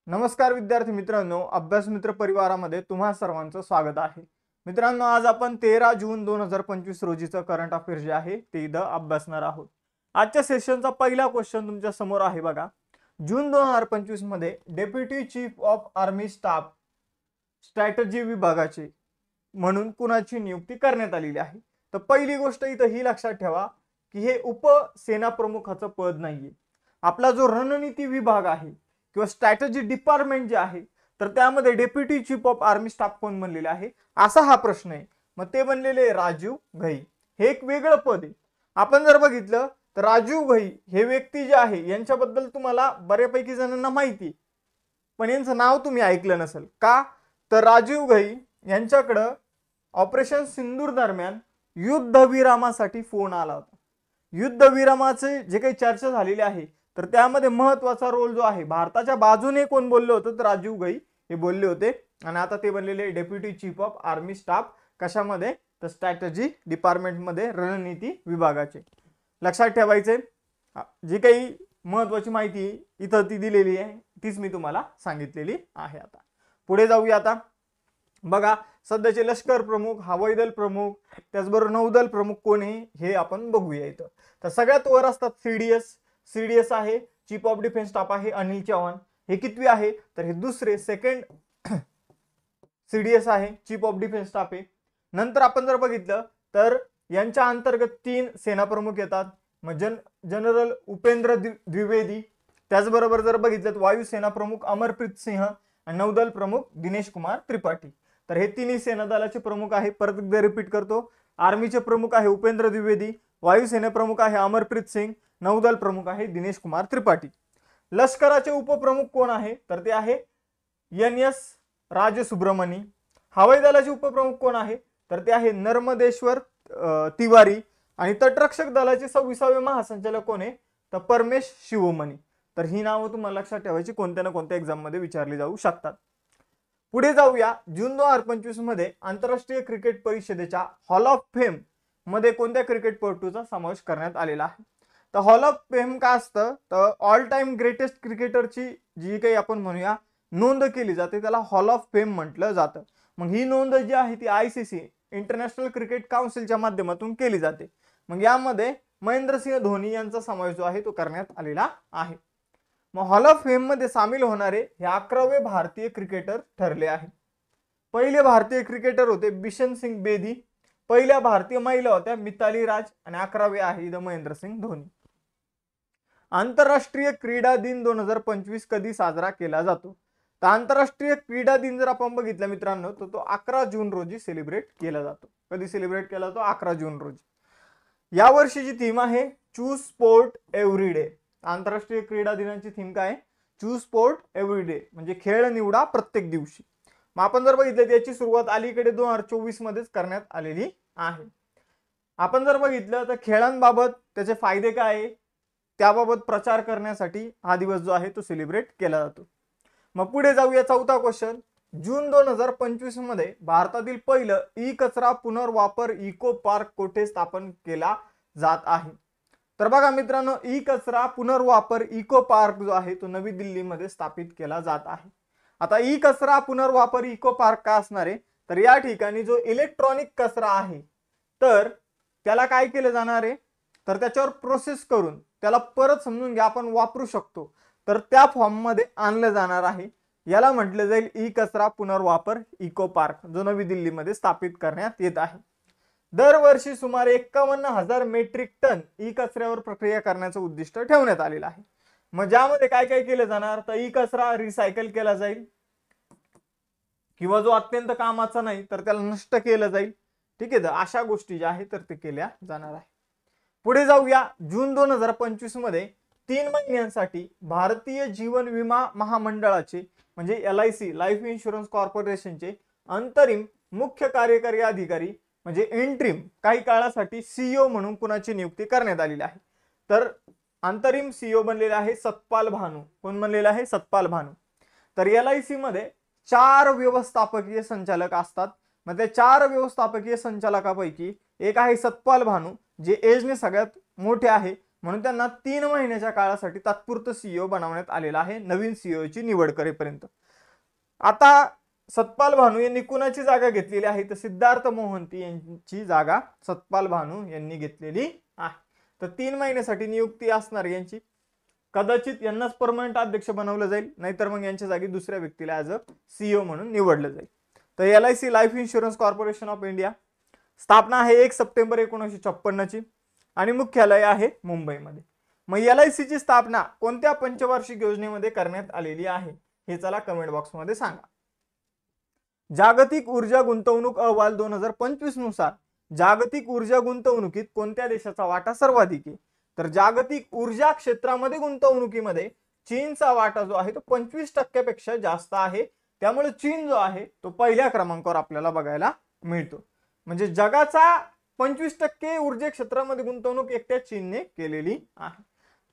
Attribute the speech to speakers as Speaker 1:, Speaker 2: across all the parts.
Speaker 1: नमस्कार विद्यार्थी मित्रांनो, अभ्यास मित्र परिवारामध्ये तुम्हा सर्वांचं स्वागत आहे। मित्रांनो, आज आपण 13 जून 2025 रोजीचं करंट अफेअर्स जे आहे ते इथं अभ्यासणार आहोत। आजच्या सेशनचा पहिला क्वेश्चन तुमच्या समोर आहे बघा। जून 2025 मध्ये deputy chief of army staff strategy विभागाचे म्हणून कुणाची नियुक्ती करण्यात आलेली आहे। तर पहिली गोष्ट इथं ही लक्षात ठेवा की हे उपसेना प्रमुखाचं पद नाहीये। आपला जो रणनीती विभाग आहे किंवा स्ट्रॅटेजी डिपार्टमेंट जे आहे तर त्यामध्ये deputy chief of army staff कोण बनलेले आहे असा हा प्रश्न आहे। मग ते बनलेले राजीव घई, हे एक वेगळं पद आहे। आपण जर बघितलं तर राजीव घई हे व्यक्ती जे आहे यांच्याबद्दल तुम्हाला बऱ्यापैकी जणांना माहिती, पण यांचं नाव तुम्ही ऐकलं नसेल का? तर राजीव घई यांच्याकडे ऑपरेशन सिंदूर दरम्यान युद्धविरामासाठी फोन आला होता। युद्धविरामाचे जे काही चर्चा झालेली आहे तर त्यामध्ये महत्त्वाचा रोल जो आहे भारताच्या बाजूने कोण बोलले होते तर राजीव घई हे बोलले होते। आणि आता ते बनलेले deputy chief of army staff कशामध्ये तर स्ट्रॅटेजी डिपार्टमेंट मध्ये, रणनीती विभागाचे। लक्षात ठेवायचे जी काही महत्त्वाची माहिती इथं ती दिलेली आहे तीच मी तुम्हाला सांगितलेली आहे। आता पुढे जाऊया। आता बघा, सध्याचे लष्कर प्रमुख, हवाई दल प्रमुख, त्याचबरोबर नौदल प्रमुख कोण आहे हे आपण बघूया। इथं तर सगळ्यात वर असतात सीडीएस आहे, चीफ ऑफ डिफेन्स स्टाफ आहे अनिल चौहान, हे कितवी आहे तर हे दुसरे सेकंड सीडीएस आहे, चीफ ऑफ डिफेन्स स्टाफ आहे। नंतर आपण जर बघितलं तर यांच्या अंतर्गत 3 सेना प्रमुख येतात, मग जनरल उपेंद्र द्विवेदी, त्याचबरोबर जर बघितलं तर वायुसेना प्रमुख अमरप्रीत सिंह आणि नौदल प्रमुख दिनेश कुमार त्रिपाठी। तर हे तिन्ही सेना दलाचे प्रमुख आहे। परत एकदा रिपीट करतो, आर्मीचे प्रमुख आहे उपेंद्र द्विवेदी, वायुसेना प्रमुख आहे अमरप्रीत सिंग, नौदल प्रमुख आहे दिनेश कुमार त्रिपाठी। लष्कराचे उपप्रमुख कोण आहे तर ते आहे NS राजसुब्रमणी। हवाई दलाचे उपप्रमुख कोण आहे तर ते आहे नर्मदेश्वर तिवारी। आणि तटरक्षक दलाचे 26वे महासंचालक कोण आहे तर परमेश शिवमणी। तर ही नावं तुम्हाला लक्षात ठेवायची, कोणत्या ना कोणत्या एक्झाम मध्ये विचारली जाऊ शकतात। पुढे जाऊया। जून 2025 मध्ये आंतरराष्ट्रीय क्रिकेट परिषदेच्या हॉल ऑफ फेम मध्ये कोणत्या क्रिकेटपटूचा समावेश करण्यात आलेला आहे तर हॉल ऑफ फेम काय असतं तर ऑल टाइम ग्रेटेस्ट क्रिकेटरची जी काही आपण म्हणूया नोंद केली जाते त्याला हॉल ऑफ फेम म्हटलं जातं। मग ही नोंद जी आहे ती ICC इंटरनॅशनल क्रिकेट काउन्सिलच्या माध्यमातून केली जाते। मग यामध्ये महेंद्रसिंह धोनी यांचा समावेश जो आहे तो करण्यात आलेला आहे। मग हॉल ऑफ फेम मध्ये सामील होणारे हे 11वे भारतीय क्रिकेटर ठरले आहे। पहिले भारतीय क्रिकेटर होते बिशन सिंग बेदी, पहिल्या भारतीय महिला होत्या मिताली राज आणि 11वे आहे इथं महेंद्रसिंह धोनी। आंतरराष्ट्रीय क्रीडा दिन 2025 कधी साजरा केला जातो तर आंतरराष्ट्रीय क्रीडा दिन जर आपण बघितलं मित्रांनो तर तो 11 जून रोजी सेलिब्रेट केला जातो। कधी सेलिब्रेट केला जातो 11 जून रोजी। या वर्षीची थीम आहे चूज स्पोर्ट एव्हरी डे। आंतरराष्ट्रीय क्रीडा दिनाची थीम काय आहे चूज स्पोर्ट एव्हरी डे, म्हणजे खेळ निवडा प्रत्येक दिवशी। मग आपण जर बघितलं त्याची सुरुवात अलीकडे 2024 मध्येच करण्यात आलेली आहे। आपण जर बघितलं तर खेळांबाबत त्याचे फायदे काय आहे त्याबाबत प्रचार करण्यासाठी हा दिवस जो आहे तो सेलिब्रेट केला जातो। मग पुढे जाऊया। चौथा क्वेश्चन, जून 2025 मध्ये भारतातील पहिलं ई कचरा पुनर्वापर इको पार्क कोठे स्थापन केला जात आहे तर बघा मित्रांनो, ई कचरा पुनर्वापर इको पार्क जो आहे तो नवी दिल्लीमध्ये स्थापित केला जात आहे। आता ई कचरा पुनर्वापर इको पार्क का असणार आहे तर या ठिकाणी जो इलेक्ट्रॉनिक कचरा आहे तर त्याला काय केलं जाणार आहे तर त्याच्यावर प्रोसेस करून त्याला परत समजून घ्या आपण वापरू शकतो तर त्या फॉर्म मध्ये आणलं जाणार आहे। याला म्हटलं जाईल ई कचरा पुनर्वापर इको पार्क, जो नवी दिल्लीमध्ये स्थापित करण्यात येत आहे। दरवर्षी सुमारे 51,000 मेट्रिक टन ई कचऱ्यावर प्रक्रिया करण्याचं उद्दिष्ट ठेवण्यात आलेलं आहे। मग ज्यामध्ये काय काय केलं जाणार तर ई कचरा रिसायकल केला जाईल किंवा जो अत्यंत कामाचा नाही तर त्याला नष्ट केलं जाईल। ठीक आहे, तर अशा गोष्टी ज्या आहेत तर ते केल्या जाणार आहे। पुढे जाऊया। जून 2025 मध्ये 3 महिन्यांसाठी भारतीय जीवन विमा महामंडळाचे म्हणजे LIC लाईफ इन्शुरन्स कॉर्पोरेशनचे अंतरिम मुख्य कार्यकारी अधिकारी म्हणजे इंट्रीम काही काळासाठी CEO म्हणून कुणाची नियुक्ती करण्यात आलेली आहे तर अंतरिम CEO बनलेले आहे सतपाल भानू। कोण बनलेला आहे सतपाल भानू। तर LIC मध्ये 4 व्यवस्थापकीय संचालक असतात। मग त्या 4 व्यवस्थापकीय संचालकापैकी एक आहे सतपाल भानू जे एजने सगळ्यात मोठे आहे म्हणून त्यांना 3 महिन्याच्या काळासाठी तात्पुरतं सीईओ बनवण्यात आलेला आहे, नवीन सीईओची निवड करेपर्यंत. आता सतपाल भानू यांनी कुणाची जागा घेतलेली आहे? तर सिद्धार्थ मोहंती यांची जागा सतपाल भानू यांनी घेतलेली आहे. तर 3 महिन्यासाठी नियुक्ती असणार यांची. कदाचित यांनाच परमनंट अध्यक्ष बनवलं जाईल, नाहीतर मग यांच्या जागी दुसऱ्या व्यक्तीला ॲज अ सीईओ म्हणून निवडलं जाईल. तर LIC life insurance corporation of India, स्थापना आहे 1 सप्टेंबर 1956 ची आणि मुख्यालय आहे मुंबईमध्ये. मग LICची स्थापना कोणत्या पंचवार्षिक योजनेमध्ये करण्यात आलेली आहे हे चला कमेंट बॉक्समध्ये सांगा. जागतिक ऊर्जा गुंतवणूक अहवाल 2025 नुसार जागतिक ऊर्जा गुंतवणुकीत कोणत्या देशाचा वाटा सर्वाधिक आहे? तर जागतिक ऊर्जा क्षेत्रामध्ये गुंतवणुकीमध्ये चीनचा वाटा जो आहे तो 25% पेक्षा जास्त आहे. त्यामुळे चीन जो आहे तो पहिल्या क्रमांकावर आपल्याला बघायला मिळतो. म्हणजे जगाचा 25% ऊर्जा क्षेत्रामध्ये गुंतवणूक एकट्या चीनने केलेली आहे.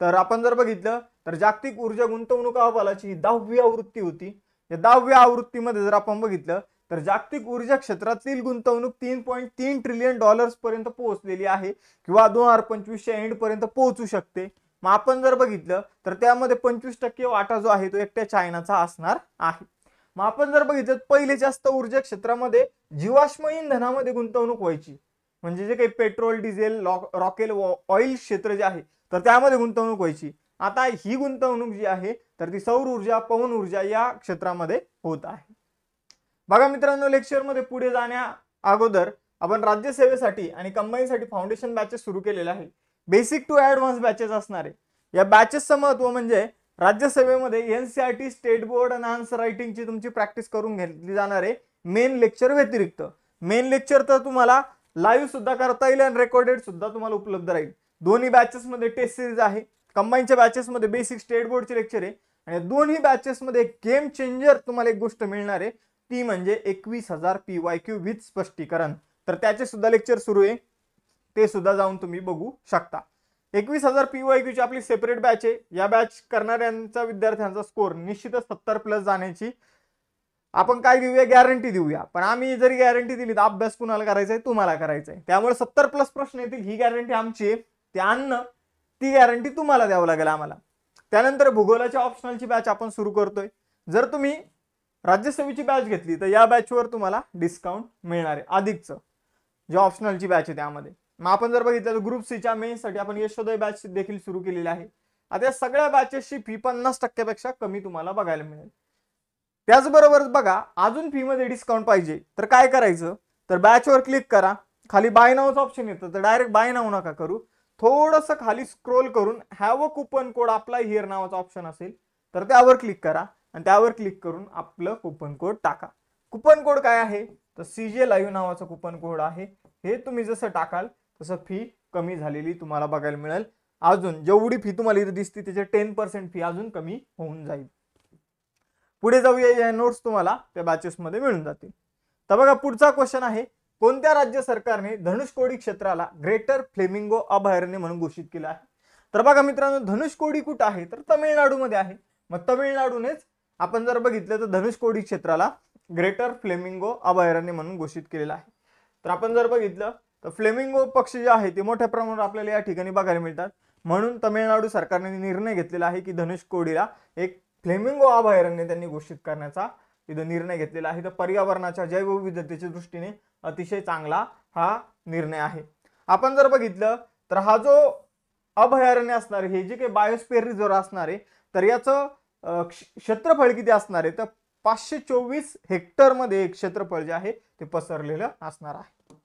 Speaker 1: तर आपण जर बघितलं तर जागतिक ऊर्जा गुंतवणूक अहवालाची ही 10वी आवृत्ती होती. या 10व्या आवृत्तीमध्ये जर आपण बघितलं तर जागतिक ऊर्जा क्षेत्रातील गुंतवणूक $3.3 ट्रिलियन पर्यंत पोहोचलेली आहे किंवा 2025च्या एंड पर्यंत पोहोचू शकते. मग आपण जर बघितलं तर त्यामध्ये 25% वाटा जो आहे तो एकट्या चायनाचा असणार आहे. मग आपण जर बघितलं पहिले जास्त ऊर्जा क्षेत्रामध्ये जीवाश्म इंधनामध्ये गुंतवणूक व्हायची, म्हणजे जे काही पेट्रोल, डिझेल, रॉकेल ऑइल क्षेत्र जे आहे तर त्यामध्ये गुंतवणूक व्हायची. आता ही गुंतवणूक जी आहे तर ती सौर ऊर्जा, पवन ऊर्जा या क्षेत्रामध्ये होत आहे. बघा मित्रांनो, लेक्चरमध्ये पुढे जाण्या अगोदर आपण राज्यसेवेसाठी आणि कंबाईनसाठी फाउंडेशन बॅचेस सुरू केलेले आहे. बेसिक टू ॲडव्हान्स बॅचेस असणार आहे. या बॅचेसचं महत्त्व म्हणजे राज्यसेवेमध्ये NCERT स्टेट बोर्ड आणि आन्सर रायटिंगची तुमची प्रॅक्टिस करून घेतली जाणार आहे मेन लेक्चर व्यतिरिक्त. मेन लेक्चर तर तुम्हाला लाईव्ह सुद्धा करता येईल आणि रेकॉर्डेड सुद्धा तुम्हाला उपलब्ध राहील. दोन्ही बॅचेसमध्ये टेस्ट सिरीज आहे. कंबाईनच्या बॅचेसमध्ये बेसिक स्टेट बोर्डचे लेक्चर आहे आणि दोन्ही बॅचेसमध्ये गेम चेंजर तुम्हाला एक गोष्ट मिळणार आहे, ती म्हणजे 21,000 PYQ विथ स्पष्टीकरण. तर त्याचे सुद्धा लेक्चर सुरू आहे, ते सुद्धा जाऊन तुम्ही बघू शकता. 21,000 PYQ ची आपली सेपरेट बॅच आहे. या बॅच करणाऱ्यांचा विद्यार्थ्यांचा स्कोर निश्चितच 70+ जाण्याची आपण काय देऊया, गॅरंटी देऊया. पण आम्ही जरी गॅरंटी दिली तर अभ्यास कुणाला करायचा आहे, तुम्हाला करायचा आहे. त्यामुळे 70+ प्रश्न येतील ही गॅरंटी आमची आहे. ते आणणं ती गॅरंटी तुम्हाला द्यावं लागेल आम्हाला. त्यानंतर भूगोलाच्या ऑप्शनलची बॅच आपण सुरू करतोय. जर तुम्ही राज्यसेवेची बॅच घेतली तर या बॅचवर तुम्हाला डिस्काउंट मिळणार आहे अधिकचं, जे ऑप्शनलची बॅच आहे त्यामध्ये. मग आपण जर बघितलं तर ग्रुप सीच्या मेन्ससाठी आपण यशोदय बॅच देखील सुरू केलेली आहे. आता या सगळ्या बॅचेसची फी 50% पेक्षा कमी तुम्हाला बघायला मिळेल. त्याचबरोबर बघा, अजून फी मध्ये डिस्काउंट पाहिजे तर काय करायचं, तर बॅचवर क्लिक करा. खाली बाय नावचं ऑप्शन येतं, तर डायरेक्ट बाय नाव नका करू. थोडंसं खाली स्क्रोल करून have a coupon code apply here नावाचा ऑप्शन असेल तर त्यावर क्लिक करा आणि त्यावर क्लिक करून आपलं कुपन कोड टाका. कुपन कोड काय आहे, तर CJ लाईव्ह नावाचं कुपन कोड आहे. हे तुम्ही जसं टाकाल तसं फी कमी झालेली तुम्हाला बघायला मिळेल. अजून जेवढी फी तुम्हाला इथे दिसते त्याचे 10% फी अजून कमी होऊन जाईल. पुढे जाऊया, या नोट्स तुम्हाला त्या बॅचेसमध्ये मिळून जातील. तर बघा, पुढचा क्वेश्चन आहे, कोणत्या राज्य सरकारने धनुषकोडी क्षेत्राला ग्रेटर फ्लेमिंगो अभयारण्य म्हणून घोषित केलं आहे? तर बघा मित्रांनो, धनुषकोडी कुठं आहे, तर तमिळनाडूमध्ये आहे. मग तमिळनाडूनेच आपण जर बघितलं तर धनुषकोडी क्षेत्राला ग्रेटर फ्लेमिंगो अभयारण्य म्हणून घोषित केलेलं आहे. तर आपण जर बघितलं तर फ्लेमिंगो पक्षी जे आहे ते मोठ्या प्रमाणावर आपल्याला या ठिकाणी बघायला मिळतात. म्हणून तमिळनाडू सरकारने निर्णय घेतलेला आहे की धनुषकोडीला एक फ्लेमिंगो अभयारण्य त्यांनी घोषित करण्याचा इथं निर्णय घेतलेला आहे. तर पर्यावरणाच्या जैवविविधतेच्या दृष्टीने अतिशय चांगला हा निर्णय आहे. आपण जर बघितलं तर हा जो अभयारण्य असणार आहे, हे जे काही बायोस्फिअर रिझर्व्ह असणार आहे, तर याचं क्षेत्रफळ किती असणार आहे, तर 524 हेक्टर मध्ये एक क्षेत्रफळ जे आहे ते पसरलेलं असणार आहे.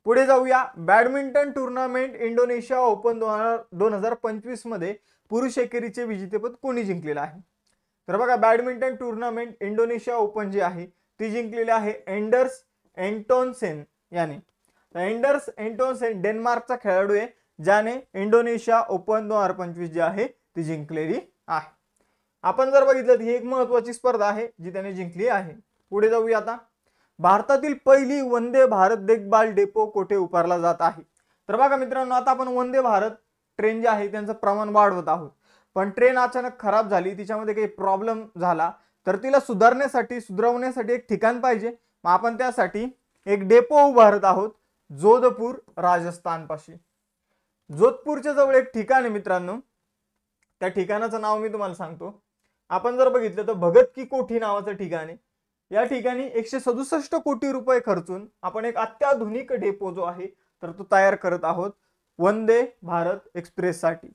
Speaker 1: पुढे जाऊया, बॅडमिंटन टुर्नामेंट इंडोनेशिया ओपन 2025 मध्ये पुरुष एकेरीचे विजेतेपद कोणी जिंकलेलं आहे? तर बघा, बॅडमिंटन टुर्नामेंट इंडोनेशिया ओपन जी आहे ती जिंकलेली आहे एंडर्स एंटोनसेन याने. तर एंडर्स एंटोनसेन डेन्मार्कचा खेळाडू आहे, ज्याने इंडोनेशिया ओपन 2025 जी आहे ती जिंकलेली आहे. आपण जर बघितलं तर ही एक महत्त्वाची स्पर्धा आहे जी त्याने जिंकली आहे. पुढे जाऊया आता, भारतातील पहिली वंदे भारत देखभाल डेपो कोठे उभारला जात आहे? तर बघा मित्रांनो, आता आपण वंदे भारत ट्रेन जी आहे त्यांचं प्रमाण वाढवत आहोत. पण ट्रेन अचानक खराब झाली, तिच्यामध्ये काही प्रॉब्लेम झाला, तर तिला सुधारवण्यासाठी एक ठिकाण पाहिजे. मग आपण त्यासाठी एक डेपो उभारत आहोत जोधपूर राजस्थान पाशी. जोधपूरच्या जवळ एक ठिकाण आहे मित्रांनो, त्या ठिकाणाचं नाव मी तुम्हाला सांगतो. आपण जर बघितलं तर भगत की कोठी नावाचं ठिकाण आहे. या ठिकाणी 167 कोटी रुपये खर्चून आपण एक अत्याधुनिक डेपो जो आहे तर तो तयार करत आहोत वंदे भारत एक्सप्रेस साठी.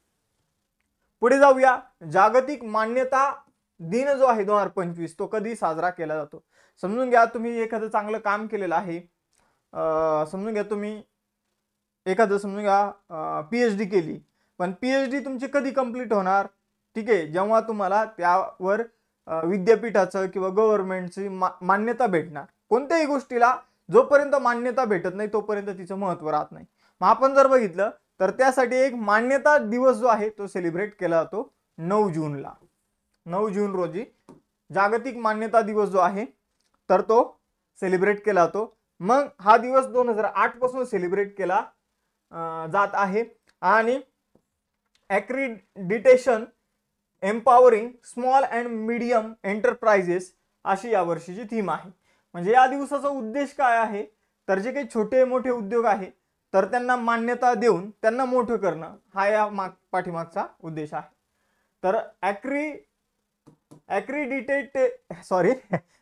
Speaker 1: पुढे जाऊया. जागतिक मान्यता दिन जो आहे 2025 तो कधी साजरा केला जातो. समजून घ्या तुम्ही एखादं चांगलं काम केलेलं आहे, समजून घ्या तुम्ही एखादं समजून घ्या PhD केली, पण PhD तुमची कधी कंप्लीट होणार? ठीक आहे, जेव्हा तुम्हाला त्यावर विद्यापीठाचं किंवा गव्हर्नमेंटची मान्यता भेटणार. कोणत्याही गोष्टीला जोपर्यंत मान्यता भेटत नाही तोपर्यंत तिचं महत्त्व राहत नाही. मग आपण जर बघितलं तर त्यासाठी एक मान्यता दिवस जो आहे तो सेलिब्रेट केला जातो 9 जूनला. 9 जून रोजी जागतिक मान्यता दिवस जो आहे तर तो सेलिब्रेट केला जातो. मग हा दिवस 2008 पासून सेलिब्रेट केला जात आहे आणि accreditation empowering small and medium enterprises अशी यावर्षीची थीम आहे. म्हणजे या दिवसाचा उद्देश काय आहे तर जे काही छोटे मोठे उद्योग आहे तर त्यांना मान्यता देऊन त्यांना मोठं करणं हा या पाठीमागचा उद्देश आहे. तर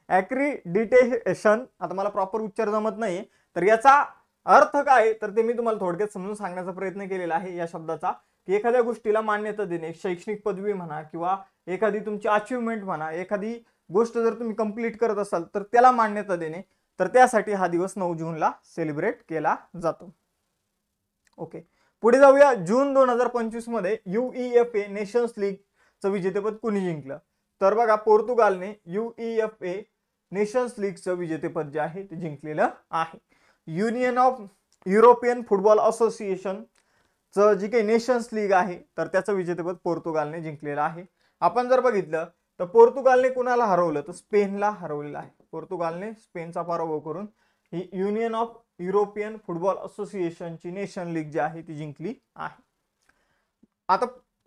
Speaker 1: ॲक्रिडिटेशन, आता मला प्रॉपर उच्चार जमत नाही, तर याचा अर्थ काय तर ते मी तुम्हाला थोडक्यात समजून सांगण्याचा प्रयत्न केलेला आहे या शब्दाचा, की एखाद्या गोष्टीला मान्यता देणे, शैक्षणिक पदवी म्हणा किंवा एखादी तुमची अचिव्हमेंट म्हणा, एखादी गोष्ट जर तुम्ही कंप्लीट करत असाल तर त्याला मान्यता देणे, तर त्यासाठी हा दिवस 9 जूनला सेलिब्रेट केला जातो. ओके, पुढे जाऊया. जून 2025 मध्ये UEFA नेशन्स लीगचं विजेतेपद कुणी जिंकलं? तर बघा, पोर्तुगालने UEFA नेशन्स लीगचं विजेतेपद जे आहे ते जिंकलेलं आहे. Union of European football association चं जी काही नेशन्स लीग आहे तर त्याचं विजेतेपद पोर्तुगालने जिंकलेलं आहे. आपण जर बघितलं तर पोर्तुगालने कुणाला हरवलं तर स्पेनला हरवलेलं आहे. पोर्तुगालने स्पेनचा पराभव करून ही युनियन ऑफ युरोपियन फुटबॉल असोसिएशनची नेशन लीग जी आहे ती जिंकली आहे. आता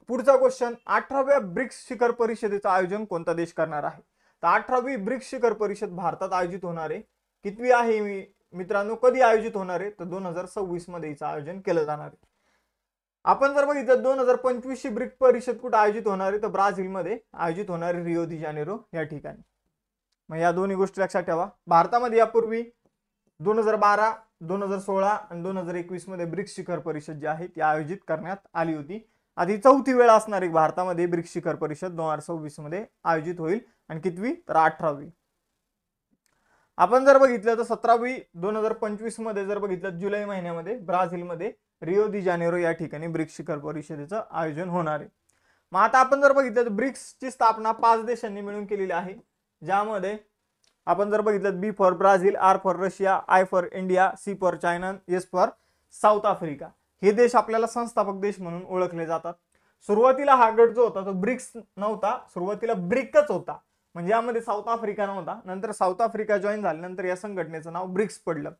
Speaker 1: पुढचा क्वेश्चन, 18व्या ब्रिक्स शिखर परिषदेचं आयोजन कोणता देश करणार आहे? तर 18वी ब्रिक्स शिखर परिषद भारतात आयोजित होणार आहे. कितवी आहे मित्रांनो, कधी आयोजित होणार आहे तर 2026 मध्ये हिचं आयोजन केलं जाणार आहे. आपण जर बघितलं 2025 ची ब्रिक्स परिषद कुठे आयोजित होणार आहे तर ब्राझीलमध्ये आयोजित होणार आहे, रिओ दी जानेरो या ठिकाणी. मग या दोन्ही गोष्टी लक्षात ठेवा. भारतामध्ये यापूर्वी 2012, 2016 आणि 2021 मध्ये ब्रिक्स शिखर परिषद जी आहे ती आयोजित करण्यात आली होती. आधी 4थी वेळ असणार आहे भारतामध्ये ब्रिक्स शिखर परिषद 2026 मध्ये आयोजित होईल. आणि कितवी तर 18वी. आपण जर बघितलं तर 17वी 2025 मध्ये जर बघितलं जुलै महिन्यामध्ये ब्राझीलमध्ये रिओ दी जानेरो या ठिकाणी ब्रिक्स शिखर परिषदेचं आयोजन होणार आहे. मग आता आपण जर बघितलं तर ब्रिक्सची स्थापना 5 देशांनी मिळून केलेली आहे, ज्यामध्ये आपण जर बघितलं B for Brazil, R for Russia, I for India, C for China, S for south Africa. हे देश आपल्याला संस्थापक देश म्हणून ओळखले जातात. सुरुवातीला हा गट जो होता तो ब्रिक्स नव्हता, सुरुवातीला ब्रिकच होता, म्हणजे यामध्ये साऊथ आफ्रिका नव्हता. नंतर साऊथ आफ्रिका जॉईन झाल्यानंतर या संघटनेचं नाव ब्रिक्स पडलं.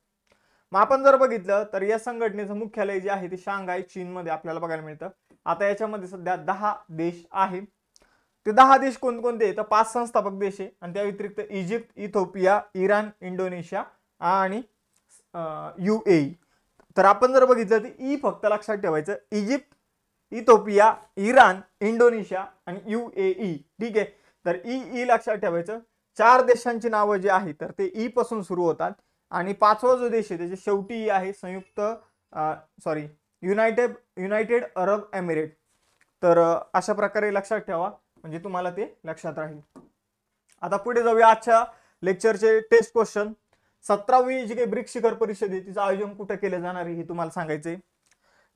Speaker 1: मग आपण जर बघितलं तर या संघटनेचं मुख्यालय जे आहे ते शांघाय चीनमध्ये आपल्याला बघायला मिळतं. आता याच्यामध्ये सध्या 10 देश आहेत. ते 10 देश कोणकोणते आहेत तर 5 संस्थापक देश आहे आणि त्या व्यतिरिक्त इजिप्त, इथिओपिया, इराण, इंडोनेशिया आणि UAE. तर आपण जर बघितलं तर ई फक्त लक्षात ठेवायचं, इजिप्त, इथिओपिया, इराण, इंडोनेशिया आणि UAE. ठीक आहे, तर ई लक्षात ठेवायचं. 4 देशांची नावं जी आहेत तर ते ई पासून सुरू होतात आणि 5वा जो देश आहे त्याच्या शेवटी आहे युनायटेड अरब एमिरेट. तर अशा प्रकारे लक्षात ठेवा म्हणजे तुम्हाला ते लक्षात राहील. आता पुढे जाऊया आजच्या लेक्चरचे टेस्ट क्वेश्चन. 17वी जी काही ब्रिक्स शिखर परिषद आहे तिचं आयोजन कुठे केलं जाणार आहे हे तुम्हाला सांगायचंय.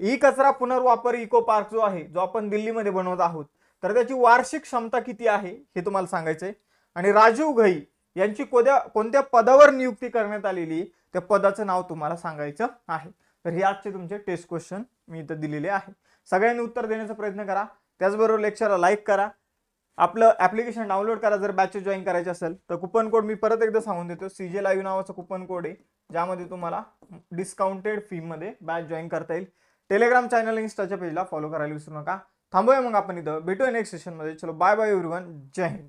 Speaker 1: ई कचरा पुनर्वापर इको पार्क जो आहे जो आपण दिल्लीमध्ये बनवत आहोत तर त्याची वार्षिक क्षमता किती आहे हे तुम्हाला सांगायचंय. आणि राजीव घई यांची कोणत्या पदावर नियुक्ती करण्यात आलेली त्या पदाचं नाव तुम्हाला सांगायचं आहे. तर हे आजचे तुमचे टेस्ट क्वेश्चन मी इथं दिलेले आहे. सगळ्यांनी उत्तर देण्याचा प्रयत्न करा. त्याचबरोबर लेक्चरला लाईक करा, आपलं ऍप्लिकेशन डाउनलोड करा. जर बॅचेस जॉईन करायचे असेल तर कुपन कोड मी परत एकदा सांगून देतो, CJ लाईव्ह नावाचं कुपन कोड आहे ज्यामध्ये तुम्हाला डिस्काउंटेड फी मध्ये बॅच जॉईन करता येईल. टेलिग्राम चॅनल, इंस्टाच्या पेजला फॉलो करायला विसरू नका. थांबूया मग आपण इथं, भेटूया नेक्स्ट सेशन मध्ये. चलो बाय बाय एव्हरीवन, जय हिंद.